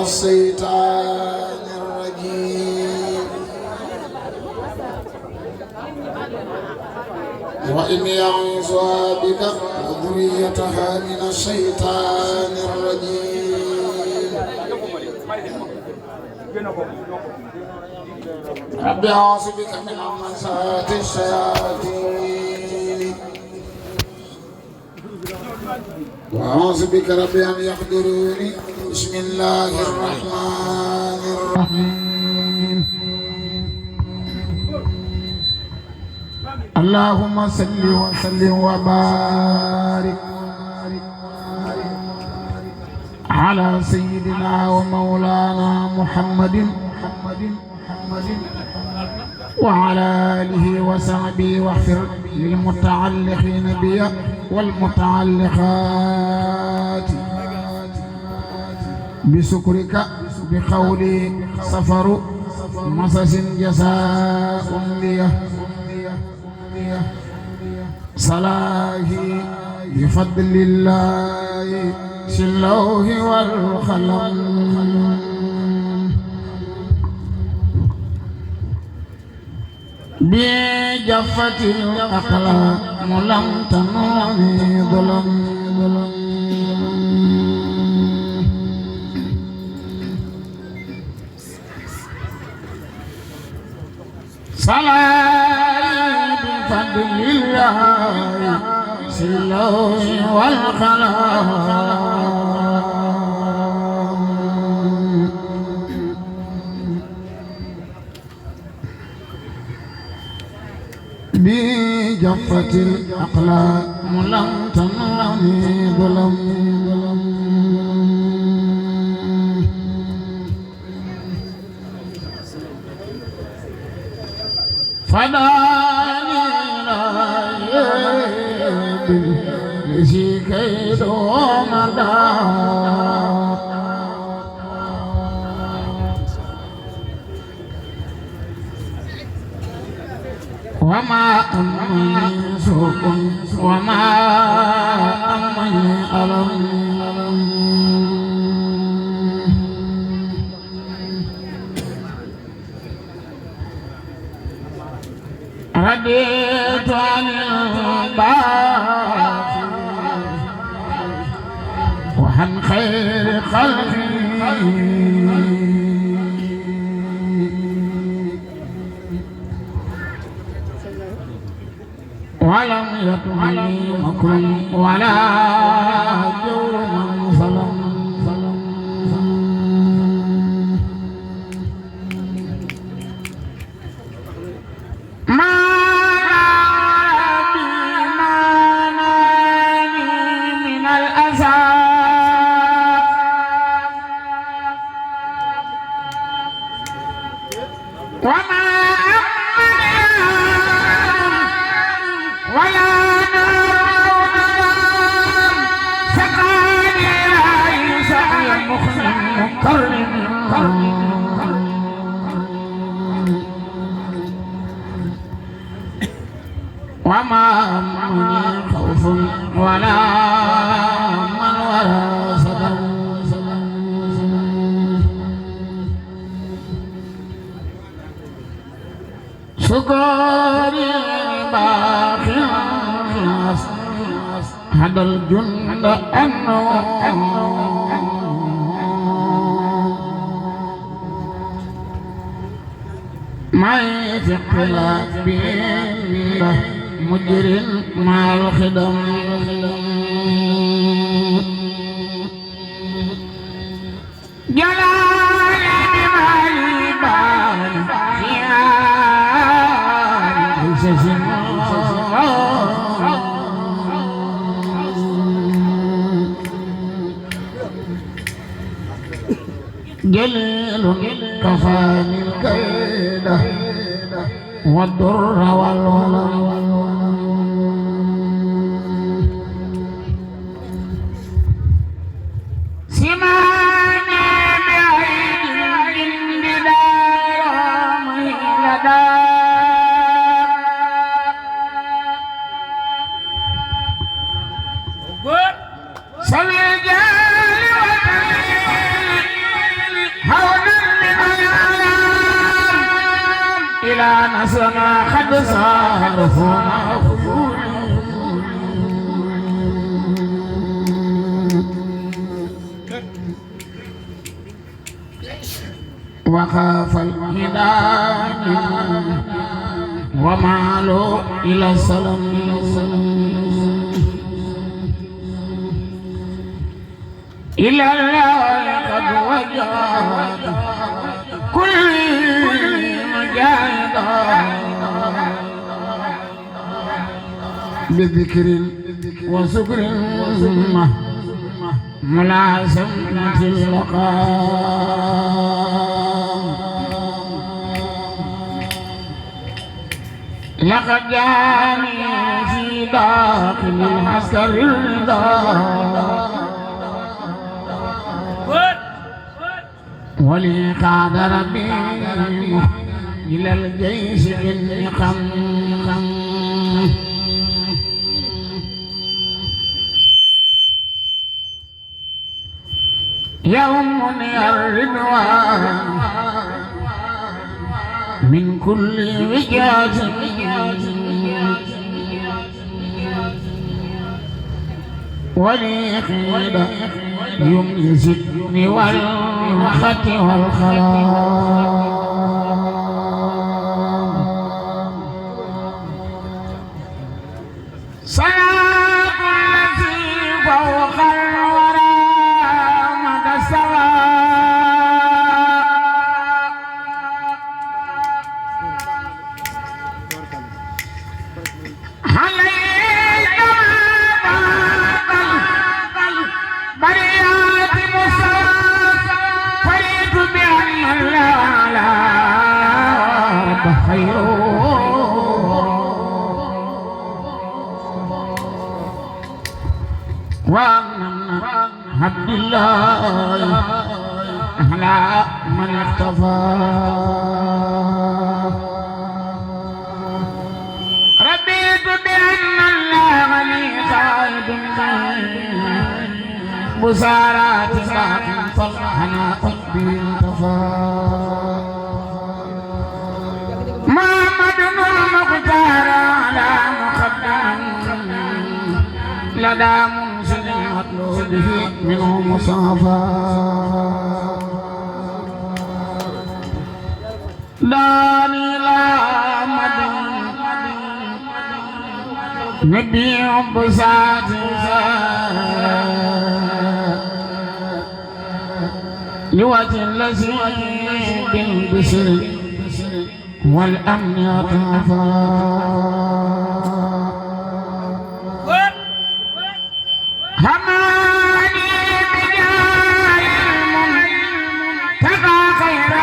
الشيطان الرجيم وإني أعوذ بك وذريتها من الشيطان الرجيم رب أعوذ بك من همزات الشياطين وأعوذ بك رب أن يحضروني بسم الله الرحمن الرحيم اللهم صل وسلم وبارك على سيدنا ومولانا محمد وعلى آله وصحبه واغفر للمتعلقين بي والمتعلقات بشكرك بقولي سفر مسس جزاء لي صلاحي بفضل الله في اللوح والقلم بجفة الأقلام لم تنوني ظلم صلاة بفضل الله في اللوح والقلم بجفة الأقلام لم تنعني ظلم فداني لا بالذي كيد ومدار وما أمني سوء وما أمني ألم رديت عن الباقي وعن خير خلقي ولم يطعني مكر ولا جور من ظلم ما ربي ما نالي من الأذى وما ولا نار فقال عيسى المخزن مكرم وما أمني خوف ولا من ولا صدر سكري باخي هذا الجند أنه ما يفقلا بين مجر مع الخدم جلال البال فيها جليل كفاني الكيد والضر والولد سمعنا بعيد الجند دار مهلدا سمع الجال إلى نصرنا قد صارفوا وخاف الهداية ومالوا إلى السلام إلى الله قد وجد كل مجاهد بذكر وسكر ملازمة اللقاء لقد جاني في داخل العسكر الرضا ولي قاد ربي إلى الجيش بالنقم يوم الرضوان من كل وجاز ولي خير يمسكني والخط والخلاص صلاة الذي فوق الورى مدى السماء عليك بريات مصطفى فريت بأن الله لا خير وأن عبد الله على من اختفى ربيت بأن الله لي قائد بسارات باق صلحنا قلبي انطفى محمد المختار على مقدم لدى منزل مطلوبه منه مصافى داني لا مدن نبي بسات لوجه الذي بالبشر والأمن يطافى هماني بجاه المنتقى خير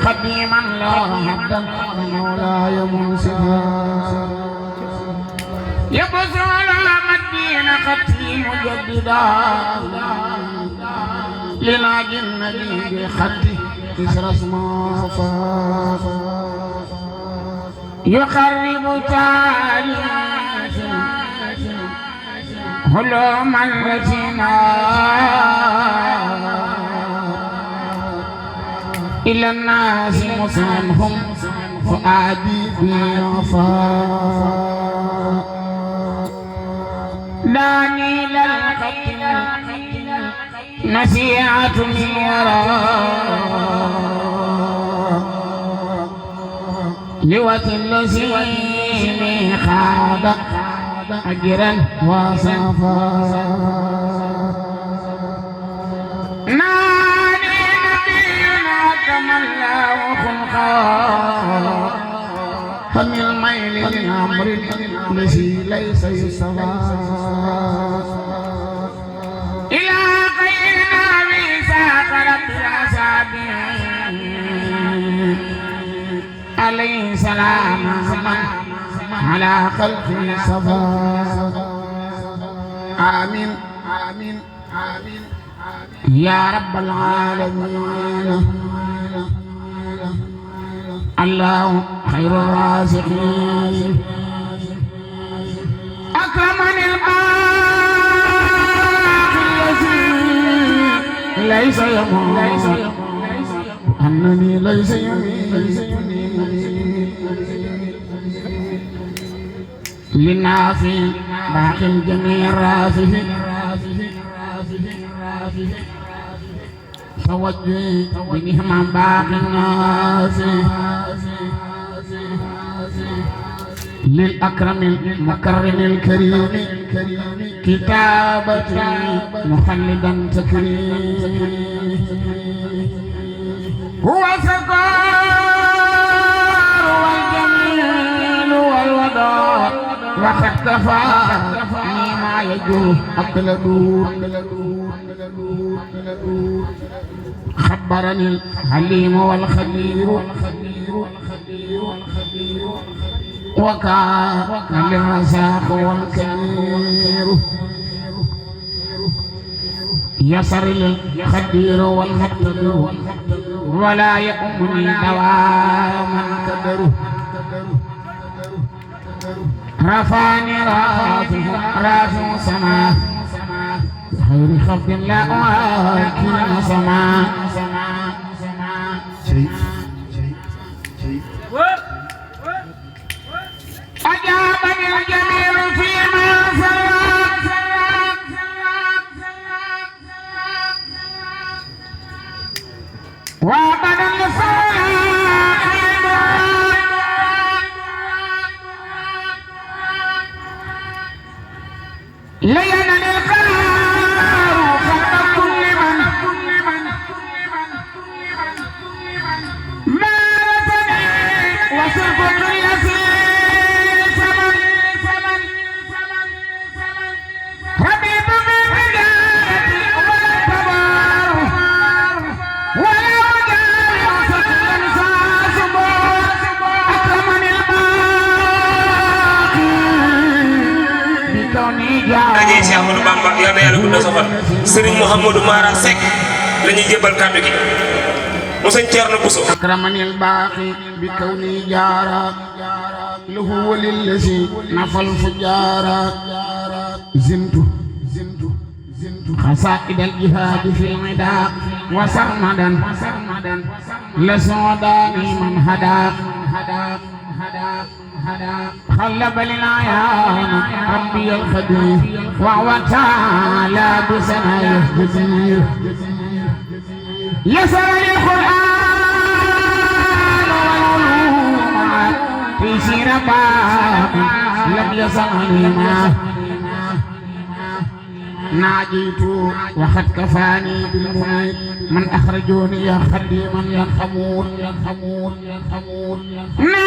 خديما لا حدا مولاي منصفا يبصر على الدين خطي مجددا لناجي النبي بخطي كسر اسمه يخرب تاريخ هلوم الرجنا إلى الناس مسلمهم فؤادي بوفاء داني للقتل نسيعة من وراء لوة الذي خاد أجرا وصفا الله خلقا فمن الميل لأمر الذي ليس يسوى إلى غيرنا ميثاق رب الأسابيع عليه سلام من على خلقه صفا آمين آمين آمين يا رب العالمين الله خير الرازقين أكرمني الباقي ليس يموت أنني ليس يميت للنافي باقي الجميع رافه توجهي بنهم باقي الناس للأكرم المكرم الكريم كتابتي مخلدا تكريم هو سكار والجميل والوداع وقد كفاني ما يجوه أكل دور خبرني الحليم والخبير وكان للرزاق والكبير يسر للخبير والمقتدر ولا يؤمني دواما كدر رفعني رافع سماه خير خلق لا أواكل سماه أجابني الجميل فيما سلك وابن الصالح لين للخير خلق كل من ما رسني وسرق كل يسير سمن ربيت بالهداية ولا تبار ولا وجاري وسط ينسى صبور أكرمني الباقي بكوني daje Cheikh Ahmadou Bamba yal na yàlla guddal sa fan Serigne Mouhamadou Mara Seck la ñuy jébal kàddu gi mu sëñ Thierno Bousso أكرمني الباقي بكوني جارا له وللذي نفى الفجارا زنت خسائد الجهاد في العداء وسرمدا لسوداني من هدى خلب للعيان ربي الخبير وهو تعالى بسنايا جزير يسر للقرآن والعلوم في سير باب لم يسعني ما ناجيت وقد كفاني بالمنيب من أخرجوني يا خديما يرحمون ناجيت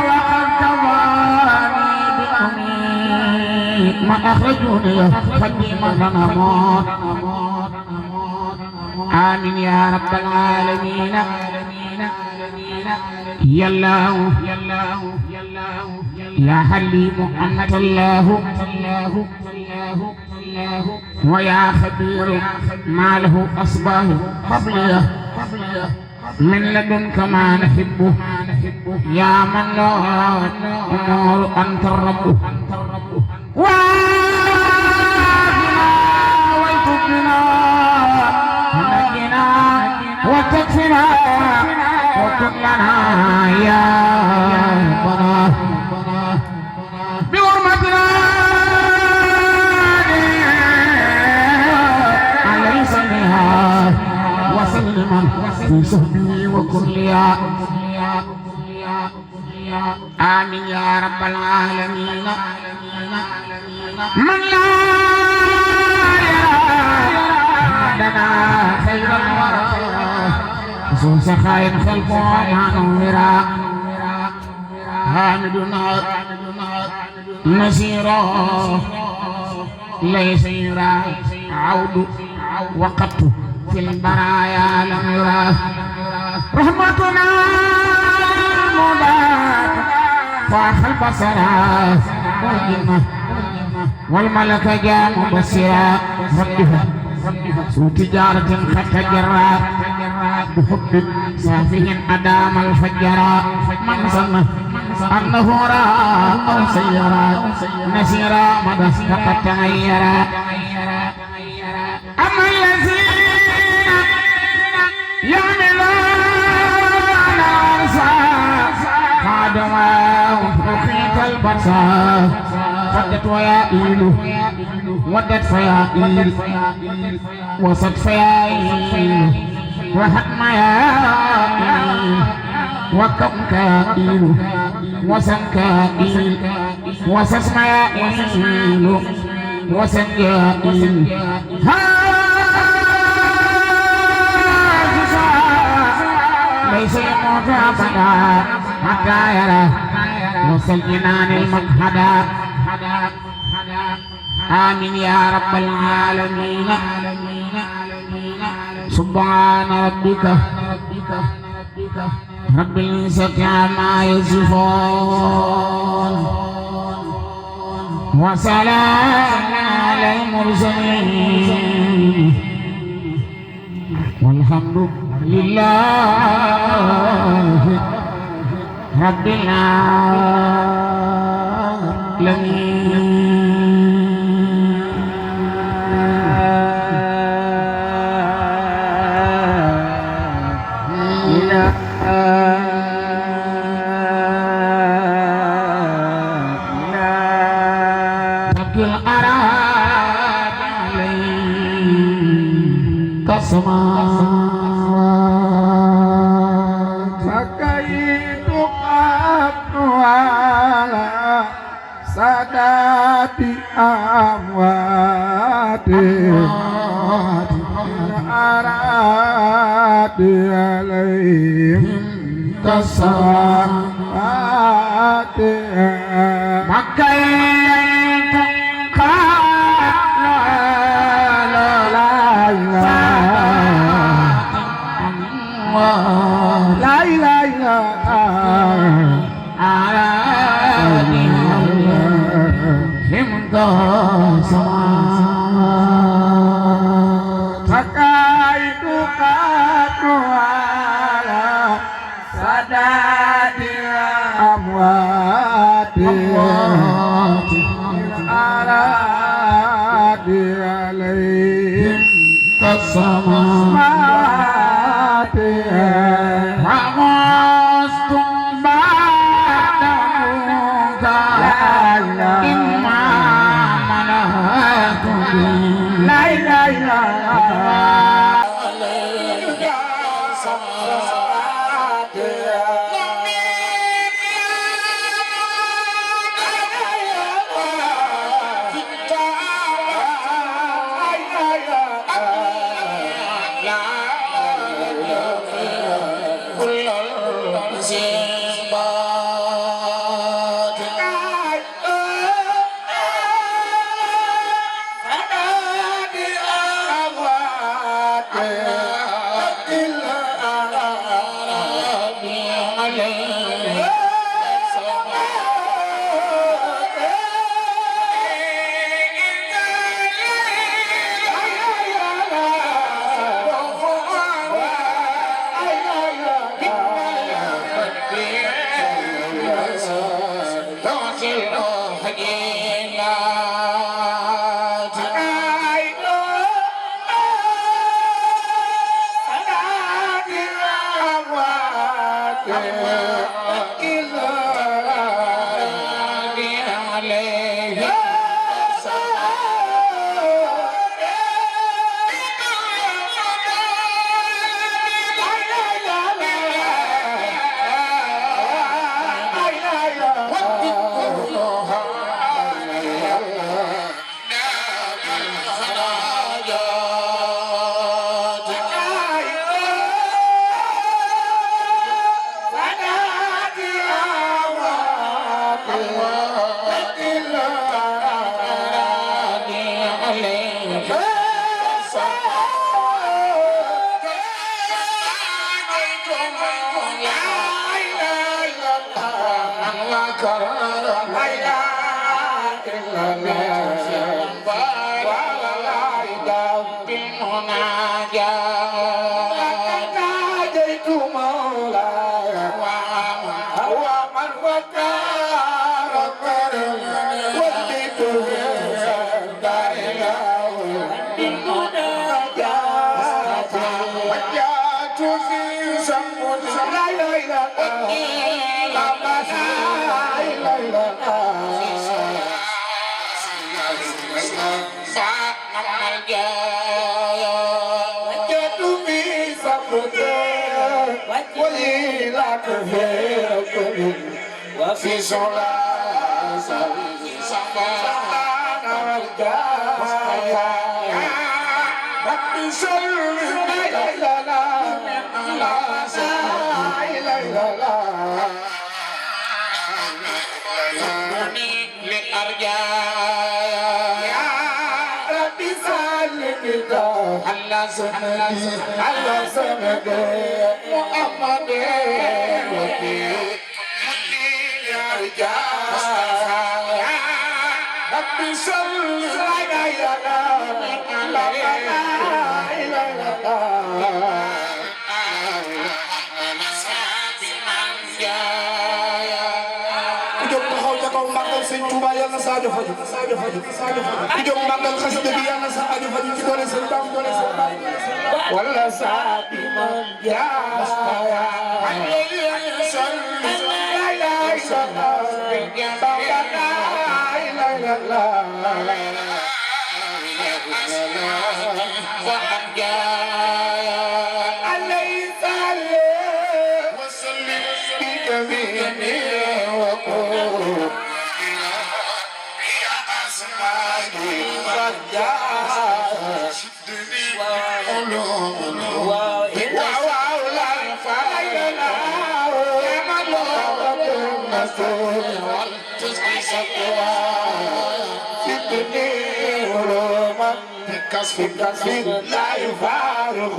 وقد كفاني بالمنيب من أخرجوني يا خديما يرحمون آمين يا رب العالمين يا الله يا حليم أنت الله ويا خبير ما له أصباه قبليه من لدنك ما نحبه يا من له أمور أنت الرب وتبنا ونجنا وتكفنا وكن لنا يا ربنا بحرمتنا عليه صلها وسلما في صحبه وكن ليا آمين يا رب العالمين من لا يرى خير الورى خصوص خير خلقه عن وراء حامدنا نسيرا ليس يرى عود وقت في البرايا لم يرى رحمتنا المضاد فاخ البصر والملك جاء مبصرا ربها سوء تجارة خط جرا بحب صافه أدام الفجرا من ظن أنه رأى أو سيرا نسيرا مدى فقد تغيرا أما الذين يعملون الأرصاد قادوا وفقيت البرصاد فدت ويائيل ودت فيائيل وصد فيائيل وحتم يائيل وكم كائيل وسن كائيل وسسم يائيل وسن يائيل ليس يموت أبدا حتى يرى وصل جنان المقهدا آمين يا رب العالمين سبحان ربك رب العزة عما يصفون وسلام على المرسلين والحمد لله رب العالمين. فكيت على سادات أموات أراد عليهم كالسماوات فكيت لا إله إلا فكيتك على سادات أموات الأراد عليهم كالسماوات وغصتم بعد موتا إما ملككم لا إله إلا لا إله إلا الله وفي صلاة سبحان الجاية ربي صل لنا على سيدنا لأرجايا يا ربي صل على سيدنا محمد ربي صل على Sëñ Touba yal na Sadio Fadi ku jóg màggal xasida bi yal na Sadio Fadi ci doole Sëñ Bamba wala Saadi man jaaya كسب لا يفارق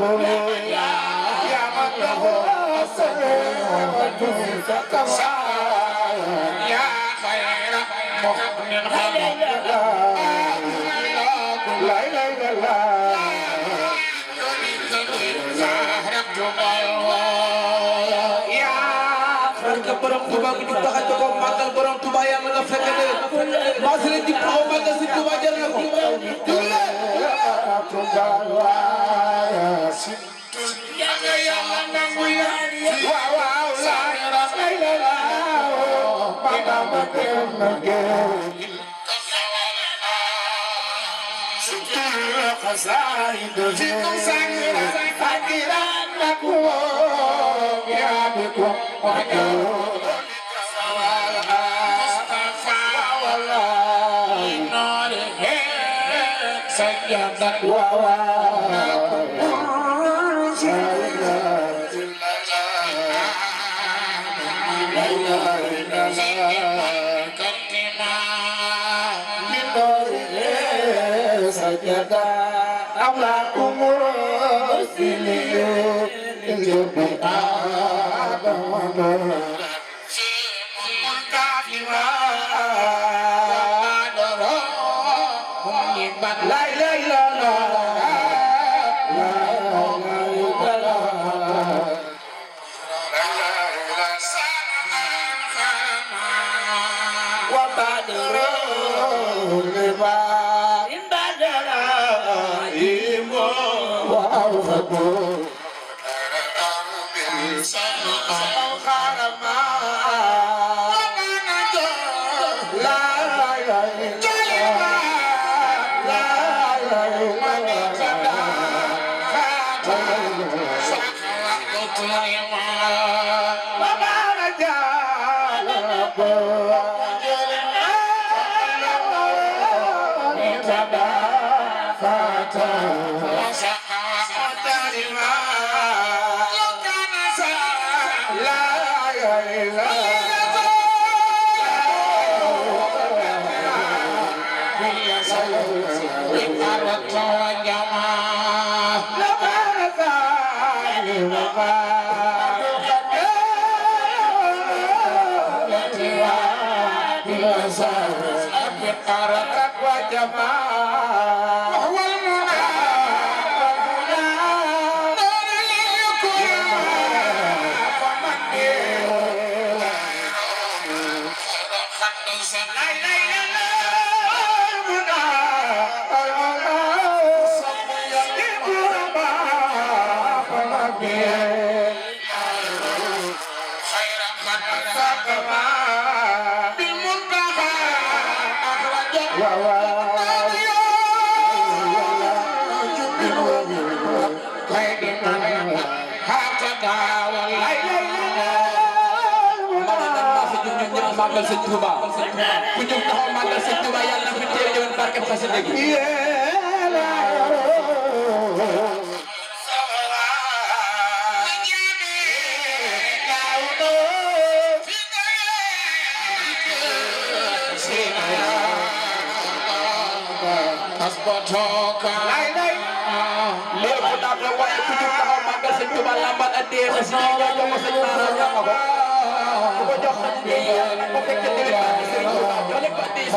يا من له أسر يا خير مؤمن لا إله إلا الله borom Touba bu ñu taxante ko màggal borom Touba yàlla nga fekk ne maa si leen di taxaw màggal si Touba jar na ko yàlla nangu ya waaw waaw خير màggal sëñ Touba ku jóg taxaw màggal sëñ Touba yàlla na fi teew ñëwoon barke xasida gi lépp daal la waaye ku jóg taxaw màggal sëñ Touba lambal addee xasida gi jox ko sëñ Mara jox ko ku ko jox addee ko fekk déwén barke sëñ Touba jox leen ko addee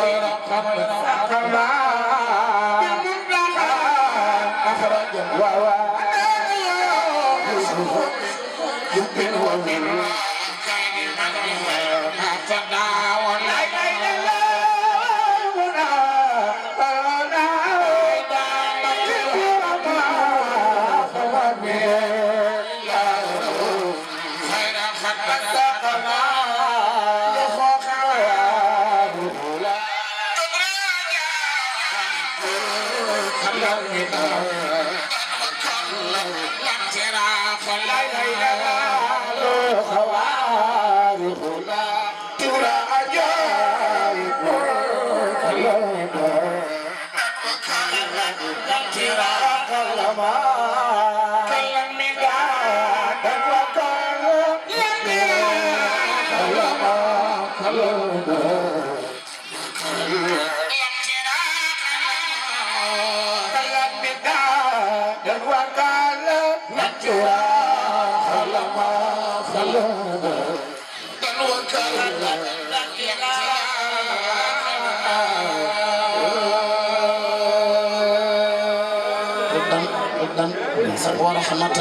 ورحمة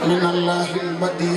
من الله البديع